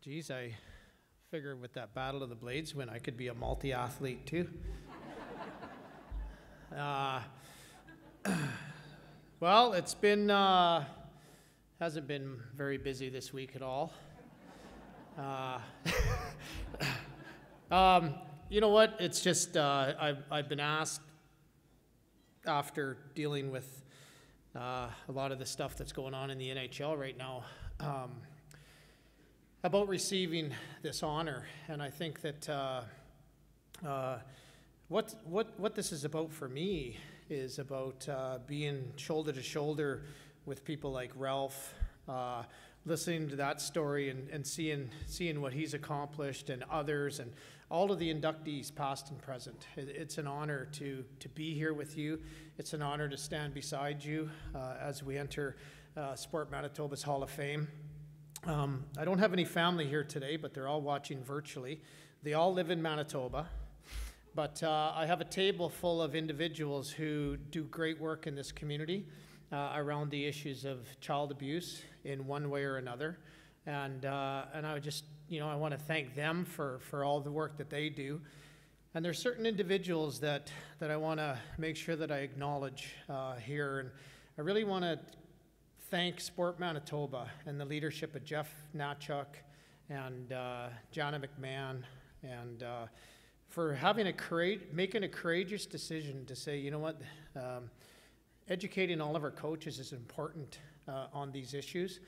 Geez, I figured with that Battle of the Blades win, I could be a multi-athlete too. Well, it's been, hasn't been very busy this week at all. You know what, it's just, I've been asked after dealing with a lot of the stuff that's going on in the NHL right now, about receiving this honor. And I think that what this is about for me is about being shoulder to shoulder with people like Ralph, listening to that story and seeing what he's accomplished, and others, and all of the inductees past and present. It's an honor to be here with you. It's an honor to stand beside you as we enter Sport Manitoba's Hall of Fame. I don't have any family here today, but they're all watching virtually. They all live in Manitoba. But I have a table full of individuals who do great work in this community around the issues of child abuse in one way or another. And I just, I want to thank them for all the work that they do. And there's certain individuals that I want to make sure that I acknowledge here. And I really want to thank Sport Manitoba and the leadership of Jeff Natchuk and Jana McMahon, and for making a courageous decision to say, you know what, educating all of our coaches is important on these issues.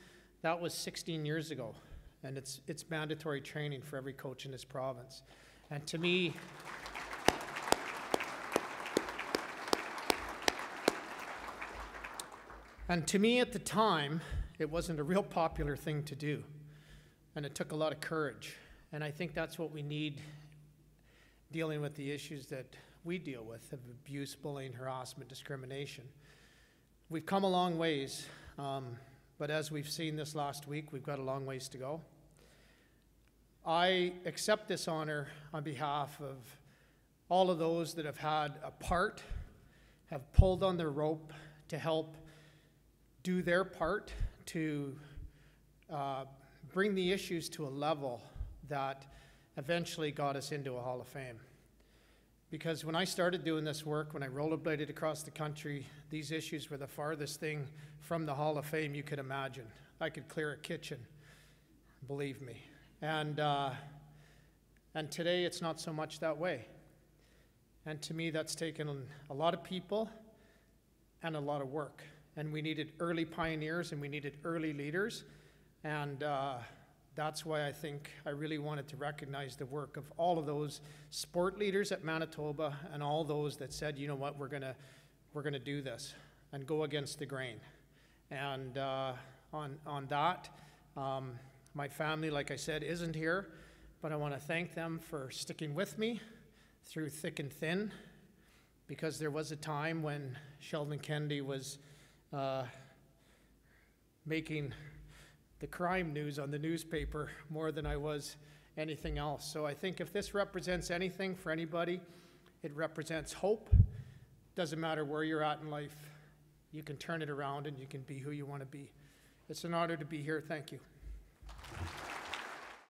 That was 16 years ago, and it's mandatory training for every coach in this province. And to me, at the time, it wasn't a real popular thing to do, and it took a lot of courage. And I think that's what we need dealing with the issues that we deal with of abuse, bullying, harassment, discrimination. We've come a long ways, but as we've seen this last week, we've got a long ways to go. I accept this honor on behalf of all of those that have had a part, have pulled on their rope to help do their part to bring the issues to a level that eventually got us into a Hall of Fame. Because when I started doing this work, when I rollerbladed across the country, these issues were the farthest thing from the Hall of Fame you could imagine. I could clear a kitchen, believe me. And today it's not so much that way. And to me, that's taken a lot of people and a lot of work. And we needed early pioneers, and we needed early leaders. And that's why I think I really wanted to recognize the work of all of those sport leaders at Manitoba, and all those that said, you know what, we're gonna do this and go against the grain. And on that, my family, like I said, isn't here, but I want to thank them for sticking with me through thick and thin, because there was a time when Sheldon Kennedy was making the crime news on the newspaper more than I was anything else. So I think if this represents anything for anybody, it represents hope. Doesn't matter where you're at in life, you can turn it around and you can be who you want to be. It's an honor to be here. Thank you.